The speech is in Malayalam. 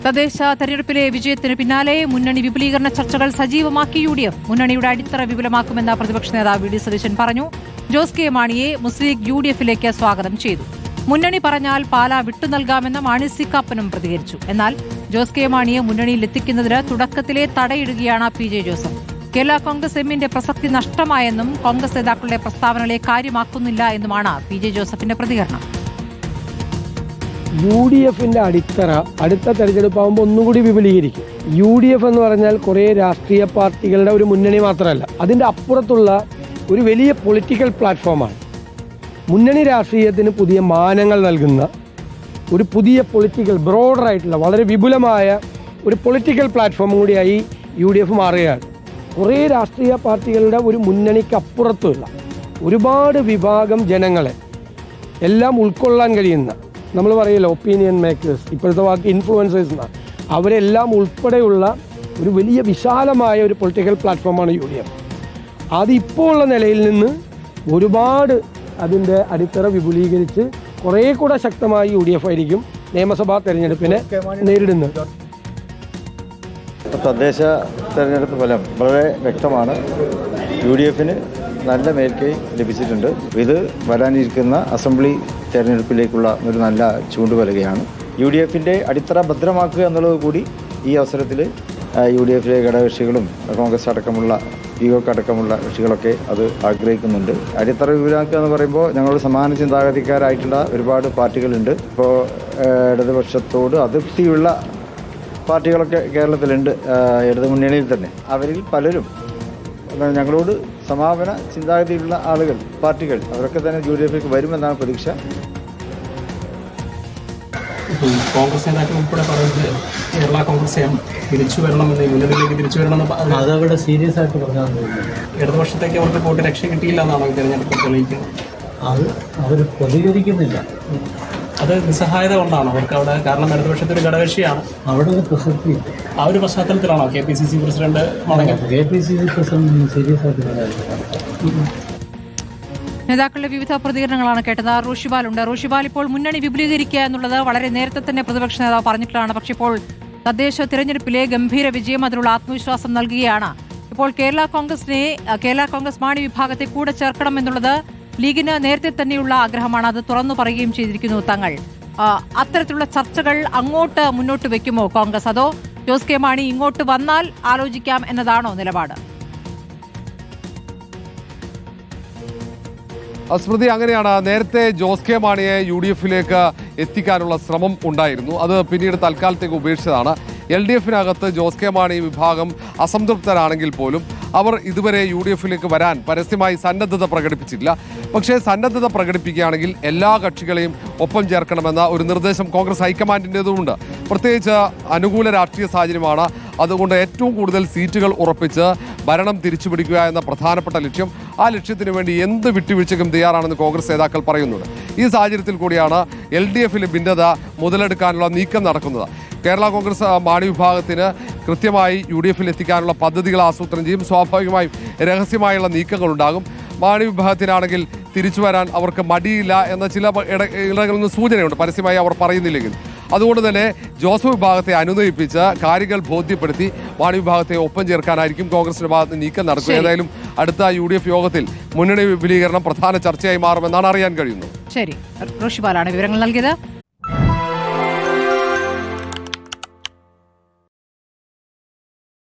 തദ്ദേശ തെരഞ്ഞെടുപ്പിലെ വിജയത്തിന് പിന്നാലെ മുന്നണി വിപുലീകരണ ചർച്ചകൾ സജീവമാക്കി UDF. മുന്നണിയുടെ അടിത്തറ വിപുലമാക്കുമെന്ന പ്രതിപക്ഷ നേതാവ് വി.ഡി. സതീശൻ പറഞ്ഞു. ജോസ് കെ മാണിയെ മുസ്ലിം ലീഗ് UDFിലേക്ക് സ്വാഗതം ചെയ്തു. മുന്നണി പറഞ്ഞാൽ പാല വിട്ടുനൽകാമെന്ന മാണി സി കാപ്പനും പ്രതികരിച്ചു. എന്നാൽ ജോസ് കെ മാണിയെ മുന്നണിയിൽ എത്തിക്കുന്നതിന് തുടക്കത്തിലെ തടയിടുകയാണ് PJ ജോസഫ്. കേരള കോൺഗ്രസ് എമ്മിന്റെ പ്രസക്തി നഷ്ടമായെന്നും കോൺഗ്രസ് നേതാക്കളുടെ പ്രസ്താവനകളെ കാര്യമാക്കുന്നില്ല എന്നുമാണ് PJ ജോസഫിന്റെ പ്രതികരണം. UDFിന്റെ അടിത്തറ അടുത്ത തെരഞ്ഞെടുപ്പാകുമ്പോൾ ഒന്നുകൂടി വിപുലീകരിക്കും. UDF എന്ന് പറഞ്ഞാൽ കുറേ രാഷ്ട്രീയ പാർട്ടികളുടെ ഒരു മുന്നണി മാത്രമല്ല, അതിൻ്റെ അപ്പുറത്തുള്ള ഒരു വലിയ പൊളിറ്റിക്കൽ പ്ലാറ്റ്ഫോമാണ്. മുന്നണി രാഷ്ട്രീയത്തിന് പുതിയ മാനങ്ങൾ നൽകുന്ന ഒരു പുതിയ പൊളിറ്റിക്കൽ ബ്രോഡറായിട്ടുള്ള വളരെ വിപുലമായ ഒരു പൊളിറ്റിക്കൽ പ്ലാറ്റ്ഫോം കൂടിയായി UDF മാറുകയാണ്. കുറേ രാഷ്ട്രീയ പാർട്ടികളുടെ ഒരു മുന്നണിക്കപ്പുറത്തുള്ള ഒരുപാട് വിഭാഗം ജനങ്ങളെ എല്ലാം ഉൾക്കൊള്ളാൻ കഴിയുന്ന, നമ്മൾ പറയില്ല ഒപ്പീനിയൻ മേക്കേഴ്സ്, ഇപ്പോഴത്തെ വാക്ക് ഇൻഫ്ലുവൻസേഴ്സ് എന്നാണ്, അവരെല്ലാം ഉൾപ്പെടെയുള്ള ഒരു വലിയ വിശാലമായ ഒരു പൊളിറ്റിക്കൽ പ്ലാറ്റ്ഫോമാണ് UDF. അതിപ്പോൾ ഉള്ള നിലയിൽ നിന്ന് ഒരുപാട് അതിൻ്റെ അടിത്തറ വിപുലീകരിച്ച് കുറേ കൂടെ ശക്തമായി UDF ആയിരിക്കും നിയമസഭാ തെരഞ്ഞെടുപ്പിനെ നേരിടുന്നത്. തദ്ദേശ തെരഞ്ഞെടുപ്പ് ഫലം വളരെ വ്യക്തമാണ്. UDFന് നല്ല മേൽക്കൈ ലഭിച്ചിട്ടുണ്ട്. ഇത് വരാനിരിക്കുന്ന അസംബ്ലി തെരഞ്ഞെടുപ്പിലേക്കുള്ള ഒരു നല്ല ചൂണ്ടുപലകയാണ്. UDFിൻ്റെ അടിത്തറ ഭദ്രമാക്കുക എന്നുള്ളത് കൂടി ഈ അവസരത്തിൽ UDFിലെ ഘടകകക്ഷികളും കോൺഗ്രസ് അടക്കമുള്ള POK അടക്കമുള്ള കക്ഷികളൊക്കെ അത് ആഗ്രഹിക്കുന്നുണ്ട്. അടിത്തറ വിപുലമാക്കുക എന്ന് പറയുമ്പോൾ ഞങ്ങളുടെ സമാന ചിന്താഗതിക്കാരായിട്ടുള്ള ഒരുപാട് പാർട്ടികളുണ്ട്. ഇപ്പോൾ ഇടതുപക്ഷത്തോട് അതൃപ്തിയുള്ള പാർട്ടികളൊക്കെ കേരളത്തിലുണ്ട്, ഇടതു മുന്നണിയിൽ തന്നെ. അവരിൽ പലരും ഞങ്ങളോട് സമാപന ചിന്താഗതിയുള്ള ആളുകൾ, പാർട്ടികൾ, അവരൊക്കെ തന്നെ UDFിലേക്ക് വരുമെന്നാണ് പ്രതീക്ഷ. കോൺഗ്രസ് നേതാക്കൾ ഉൾപ്പെടെ പറയുന്നത് കേരള കോൺഗ്രസ് തിരിച്ചു വരണമെന്ന്, മുന്നണിയിലേക്ക് തിരിച്ചു വരണമെന്ന് അതവിടെ സീരിയസ് ആയിട്ട് പറഞ്ഞാൽ ഇടതുപക്ഷത്തേക്ക് അവർക്ക് പോയിട്ട് രക്ഷ കിട്ടിയില്ല എന്നാണ് തെരഞ്ഞെടുപ്പ് തെളിയിക്കുന്നത്. അത് അവർ പ്രതികരിക്കുന്നില്ല. അത് നിസ്സഹായത കൊണ്ടാണ് അവർക്ക് അവിടെ, കാരണം ഇടതുപക്ഷത്തെ ഒരു ഘടകകക്ഷിയാണ്. അവിടെ ഒരു പ്രസക്തി ആ ഒരു പശ്ചാത്തലത്തിലാണോ KPCC president KPCC president serious ആയിട്ട് പറയാറില്ല. നേതാക്കളുടെ വിവിധ പ്രതികരണങ്ങളാണ് കേട്ടത്. റോഷിബാൽ ഉണ്ട്. റോഷിബാൽ, ഇപ്പോൾ മുന്നണി വിപുലീകരിക്കുക എന്നുള്ളത് വളരെ നേരത്തെ തന്നെ പ്രതിപക്ഷ നേതാവ് പറഞ്ഞിട്ടുള്ളതാണ്. പക്ഷേ ഇപ്പോൾ തദ്ദേശ തിരഞ്ഞെടുപ്പിലെ ഗംഭീര വിജയം അതിനുള്ള ആത്മവിശ്വാസം നൽകുകയാണ്. ഇപ്പോൾ കേരള കോൺഗ്രസ് മാണി വിഭാഗത്തെ കൂടെ ചേർക്കണം എന്നുള്ളത് ലീഗിന് നേരത്തെ തന്നെയുള്ള ആഗ്രഹമാണ്. അത് തുറന്നു പറയുകയും ചെയ്തിരിക്കുന്നു തങ്ങൾ. അത്തരത്തിലുള്ള ചർച്ചകൾ അങ്ങോട്ട് മുന്നോട്ട് വെക്കുമോ കോൺഗ്രസ്, അതോ ജോസ് കെ മാണി ഇങ്ങോട്ട് വന്നാൽ ആലോചിക്കാം എന്നതാണോ നിലപാട്? സ്മൃതി, അങ്ങനെയാണ്. നേരത്തെ ജോസ് കെ മാണിയെ UDFിലേക്ക് എത്തിക്കാനുള്ള ശ്രമം ഉണ്ടായിരുന്നു. അത് പിന്നീട് തൽക്കാലത്തേക്ക് ഉപേക്ഷിച്ചതാണ്. LDFിനകത്ത് ജോസ് കെ മാണി വിഭാഗം അസംതൃപ്തരാണെങ്കിൽ പോലും അവർ ഇതുവരെ UDFിലേക്ക് വരാൻ പരസ്യമായി സന്നദ്ധത പ്രകടിപ്പിച്ചില്ല. പക്ഷേ സന്നദ്ധത പ്രകടിപ്പിക്കുകയാണെങ്കിൽ എല്ലാ കക്ഷികളെയും ഒപ്പം ചേർക്കണമെന്ന ഒരു നിർദ്ദേശം കോൺഗ്രസ് ഹൈക്കമാൻഡിൻ്റെതുമുണ്ട്. പ്രത്യേകിച്ച് അനുകൂല രാഷ്ട്രീയ സാഹചര്യമാണ്. അതുകൊണ്ട് ഏറ്റവും കൂടുതൽ സീറ്റുകൾ ഉറപ്പിച്ച് ഭരണം തിരിച്ചുപിടിക്കുക എന്ന പ്രധാനപ്പെട്ട ലക്ഷ്യം, ആ ലക്ഷ്യത്തിന് വേണ്ടി എന്ത് വിട്ടുവീഴ്ചയ്ക്കും തയ്യാറാണെന്ന് കോൺഗ്രസ് നേതാക്കൾ പറയുന്നുണ്ട്. ഈ സാഹചര്യത്തിൽ കൂടിയാണ് LDFിലെ ഭിന്നത മുതലെടുക്കാനുള്ള നീക്കം നടക്കുന്നത്. കേരള കോൺഗ്രസ് മാണി വിഭാഗത്തിന് കൃത്യമായി UDFിൽ എത്തിക്കാനുള്ള പദ്ധതികൾ ആസൂത്രണം ചെയ്യും. സ്വാഭാവികമായും രഹസ്യമായുള്ള നീക്കങ്ങളുണ്ടാകും. മാണി വിഭാഗത്തിനാണെങ്കിൽ തിരിച്ചു വരാൻ അവർക്ക് മടിയില്ല എന്ന ചില ഇടങ്ങളിൽ നിന്ന് സൂചനയുണ്ട്, പരസ്യമായി അവർ പറയുന്നില്ലെങ്കിൽ. അതുകൊണ്ട് തന്നെ ജോസഫ് വിഭാഗത്തെ അനുനയിപ്പിച്ച് കാര്യങ്ങൾ ബോധ്യപ്പെടുത്തി മാണി വിഭാഗത്തെ ഒപ്പം ചേർക്കാനായിരിക്കും കോൺഗ്രസിന്റെ ഭാഗത്ത് നീക്കം നടക്കുക. ഏതായാലും അടുത്ത UDF യോഗത്തിൽ മുന്നണി വിപുലീകരണം പ്രധാന ചർച്ചയായി മാറുമെന്നാണ് അറിയാൻ കഴിയുന്നത്. ശരി, റോഷിബാലാണ് വിവരങ്ങൾ നൽകിയത്.